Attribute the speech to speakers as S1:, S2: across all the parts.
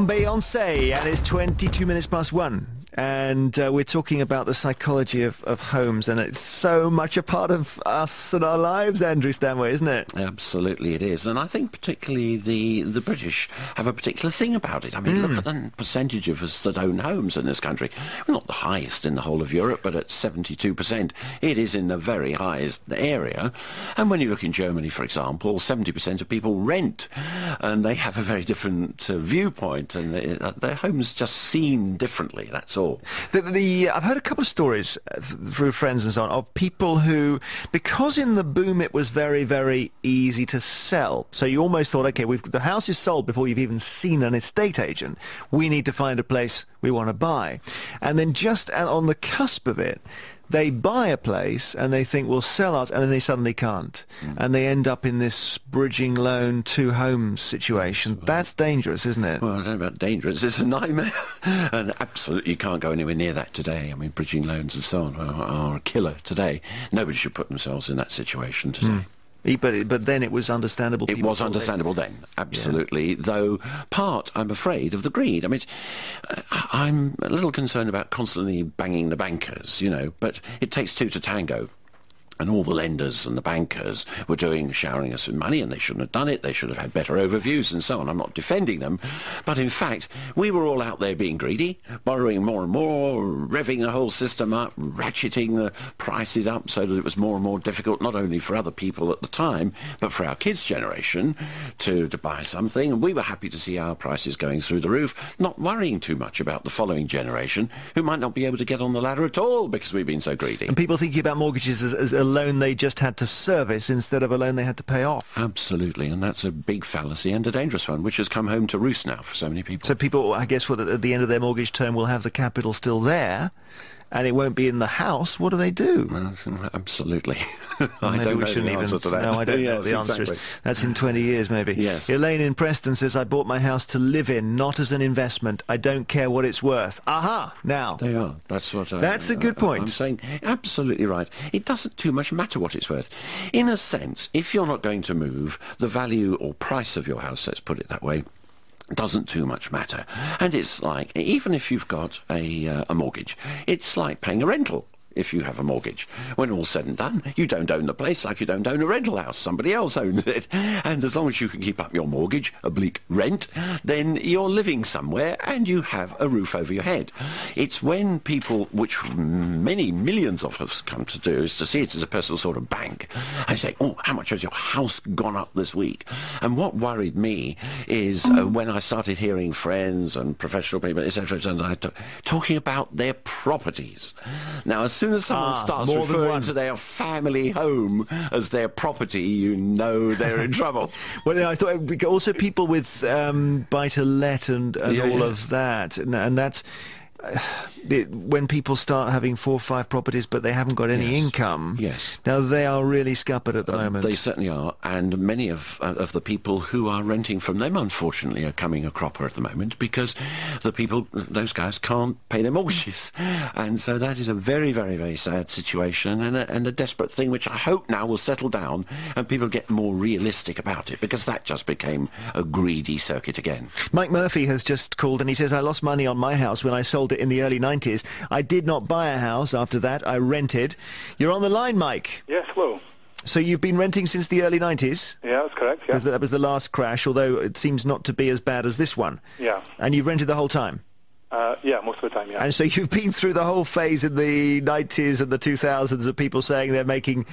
S1: Beyonce, and it's 22 minutes past 1. And we're talking about the psychology of homes, and it's so much a part of us and our lives, Andrew Stanway, isn't it?
S2: Absolutely it is. And I think particularly the British have a particular thing about it. I mean, look at the percentage of us that own homes in this country. We're not the highest in the whole of Europe, but at 72%, it is in the very highest area. And when you look in Germany, for example, 70% of people rent, and they have a very different viewpoint, and their homes just seem differently, that's all.
S1: I've heard a couple of stories through friends and so on of people who, because in the boom it was very, very easy to sell. So you almost thought, okay, the house is sold before you've even seen an estate agent. We need to find a place we want to buy. And then just on the cusp of it, they buy a place and they think we'll sell ours, and then they suddenly can't. And they end up in this bridging loan to homes situation. That's dangerous, isn't it?
S2: Well, I don't know about dangerous. It's a nightmare. And absolutely you can't go anywhere near that today. I mean, bridging loans and so on are a killer today. Nobody should put themselves in that situation today.
S1: But then it was understandable.
S2: It was understandable then, absolutely. Yeah. Though part, I'm afraid, of the greed. I mean, I'm a little concerned about constantly banging the bankers, you know, but it takes two to tango. And all the lenders and the bankers were showering us with money, and they shouldn't have done it. They should have had better overviews and so on. I'm not defending them. But in fact, we were all out there being greedy, borrowing more and more, revving the whole system up, ratcheting the prices up so that it was more and more difficult, not only for other people at the time, but for our kids' generation to buy something. And we were happy to see our prices going through the roof, not worrying too much about the following generation, who might not be able to get on the ladder at all because we've been so greedy.
S1: And people thinking about mortgages as a loan they just had to service instead of a loan they had to pay off.
S2: Absolutely, and that's a big fallacy and a dangerous one, which has come home to roost now for so many people.
S1: So people, I guess, at the end of their mortgage term will have the capital still there, and it won't be in the house. What do they do?
S2: Absolutely.
S1: I don't know the answer to that. No, I don't know the answer is. That's in 20 years, maybe.
S2: Yes.
S1: Elaine in Preston says, I bought my house to live in, not as an investment. I don't care what it's worth. Aha! Now.
S2: They are. That's
S1: a good point.
S2: I'm saying absolutely right. It doesn't too much matter what it's worth. In a sense, if you're not going to move, the value or price of your house, let's put it that way, doesn't too much matter. And it's like, even if you've got a mortgage, it's like paying a rental. If you have a mortgage, when all's said and done, you don't own the place like you don't own a rental house. Somebody else owns it. And as long as you can keep up your mortgage, oblique rent, then you're living somewhere and you have a roof over your head. It's when people, which many millions of us come to do, is to see it as a personal sort of bank. I say, oh, how much has your house gone up this week? And what worried me is when I started hearing friends and professional people, etc., talking about their properties. Now, as soon as someone starts referring to their family home as their property, you know they're in trouble.
S1: Well, I thought also people with buy-to-let and all of that, and that's when people start having 4 or 5 properties but they haven't got any income.
S2: Yes.
S1: Now they are really scuppered at the moment.
S2: They certainly are, and many of the people who are renting from them, unfortunately, are coming a cropper at the moment because the people, those guys, can't pay their mortgages, and so that is a very, very, very sad situation and a desperate thing, which I hope now will settle down and people get more realistic about it, because that just became a greedy circuit again.
S1: Mike Murphy has just called and he says, I lost money on my house when I sold it in the early 90s. I did not buy a house after that. I rented. You're on the line, Mike.
S3: Yes, hello.
S1: So you've been renting since the early 90s?
S3: Yeah, that's correct, yeah.
S1: That was the last crash, although it seems not to be as bad as this one.
S3: Yeah.
S1: And you've rented the whole time?
S3: Yeah, most of the time, yeah.
S1: And so you've been through the whole phase in the 90s and the 2000s of people saying they're making,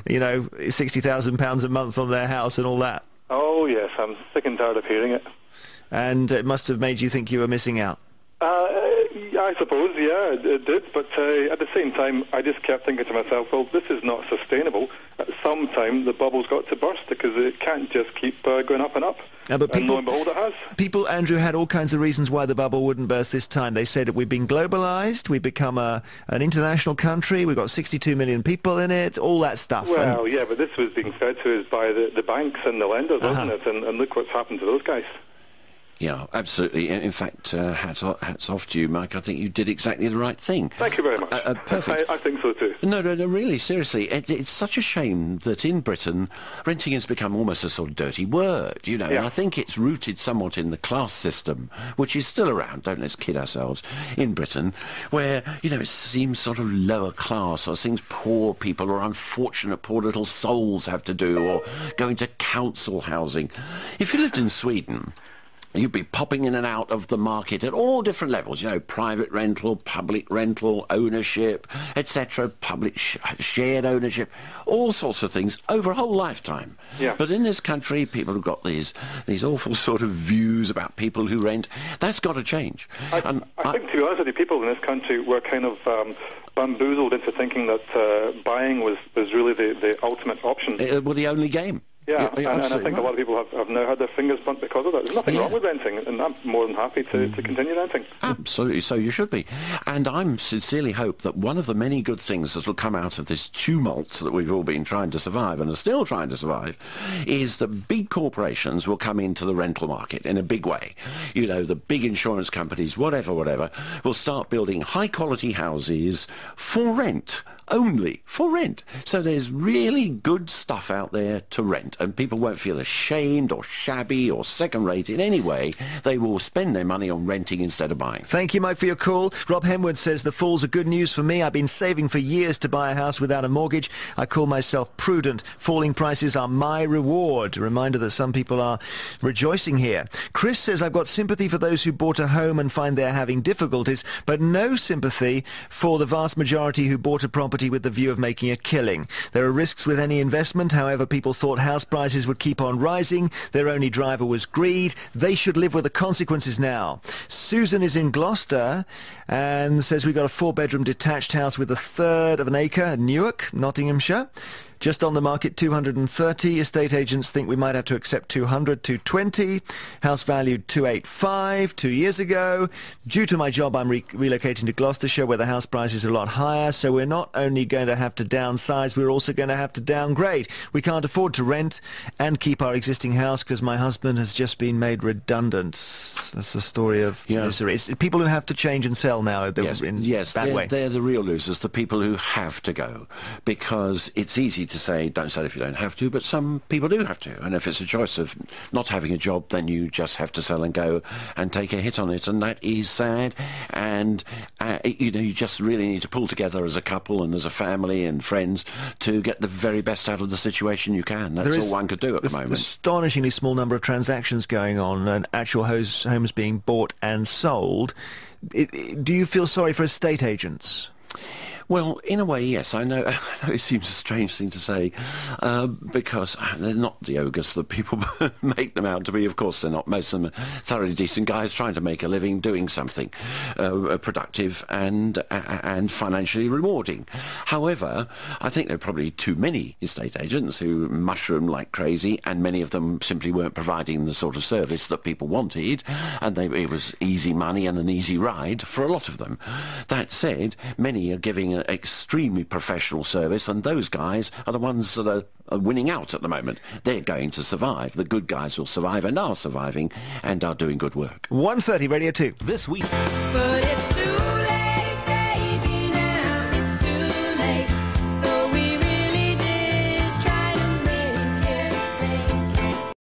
S1: you know, £60,000 a month on their house and all that?
S3: Oh, yes, I'm sick and tired of hearing it.
S1: And it must have made you think you were missing out?
S3: I suppose, yeah, it did, but at the same time, I just kept thinking to myself, well, this is not sustainable. At some time, the bubble's got to burst, because it can't just keep going up and up.
S1: But people,
S3: and lo and behold, it has.
S1: People, Andrew, had all kinds of reasons why the bubble wouldn't burst this time. They said that we've been globalised, we've become an international country, we've got 62 million people in it, all that stuff.
S3: Well, yeah, but this was being fed to us by the banks and the lenders, wasn't it? And look what's happened to those guys.
S2: Yeah, absolutely. In fact, hats off to you, Mike. I think you did exactly the right thing.
S3: Thank you very much.
S2: Perfect.
S3: I think so too.
S2: No, really, seriously. It's such a shame that in Britain, renting has become almost a sort of dirty word, you know.
S3: Yeah.
S2: And I think it's rooted somewhat in the class system, which is still around, don't let's kid ourselves, in Britain, where, you know, it seems sort of lower class, or things poor people or unfortunate poor little souls have to do, or going to council housing. If you lived in Sweden, you'd be popping in and out of the market at all different levels, you know, private rental, public rental, ownership, etc., public shared ownership, all sorts of things over a whole lifetime.
S3: Yeah.
S2: But in this country, people have got these awful sort of views about people who rent. That's got to change.
S3: I think, to be honest with you, people in this country were kind of bamboozled into thinking that buying was really the ultimate option.
S2: Well, the only game.
S3: Yeah, and I think
S2: right.
S3: a lot of people have now had their fingers burnt because of that. There's nothing wrong with renting, and I'm more than happy to continue renting.
S2: Absolutely, so you should be. And I sincerely hope that one of the many good things that will come out of this tumult that we've all been trying to survive and are still trying to survive is that big corporations will come into the rental market in a big way. You know, the big insurance companies, whatever, will start building high-quality houses for rent. Only for rent. So there's really good stuff out there to rent, and people won't feel ashamed or shabby or second-rate in any way. They will spend their money on renting instead of buying.
S1: Thank you, Mike, for your call. Rob Hemwood says the falls are good news for me. I've been saving for years to buy a house without a mortgage. I call myself prudent. Falling prices are my reward. A reminder that some people are rejoicing here. Chris says, I've got sympathy for those who bought a home and find they're having difficulties, but no sympathy for the vast majority who bought a property with the view of making a killing. There are risks with any investment. However, people thought house prices would keep on rising. Their only driver was greed. They should live with the consequences now. Susan is in Gloucester and says we've got a 4-bedroom detached house with 1/3 of an acre in Newark, Nottinghamshire. Just on the market, 230. Estate agents think we might have to accept 200, 220. House valued 285 2 years ago. Due to my job, I'm relocating to Gloucestershire, where the house prices are a lot higher. So we're not only going to have to downsize, we're also going to have to downgrade. We can't afford to rent and keep our existing house because my husband has just been made redundant. That's the story of misery. It's people who have to change and sell now.
S2: Yes,
S1: bad way.
S2: They're the real losers, the people who have to go, because it's easy to say don't sell if you don't have to, but some people do have to, and if it's a choice of not having a job, then you just have to sell and go and take a hit on it, and that is sad. And you know, you just really need to pull together as a couple and as a family and friends to get the very best out of the situation you can. That's all one could do at the moment.
S1: Astonishingly small number of transactions going on and actual homes being bought and sold. Do you feel sorry for estate agents?
S2: Well, in a way, yes. I know it seems a strange thing to say, because they're not the ogres that people make them out to be. Of course they're not. Most of them are thoroughly decent guys trying to make a living, doing something productive and financially rewarding. However, I think there are probably too many estate agents who mushroom like crazy, and many of them simply weren't providing the sort of service that people wanted, and it was easy money and an easy ride for a lot of them. That said, many are giving an extremely professional service, and those guys are the ones that are winning out at the moment. They're going to survive. The good guys will survive and are surviving and are doing good work.
S1: 1:30 Radio 2.
S4: This week. But it's too late.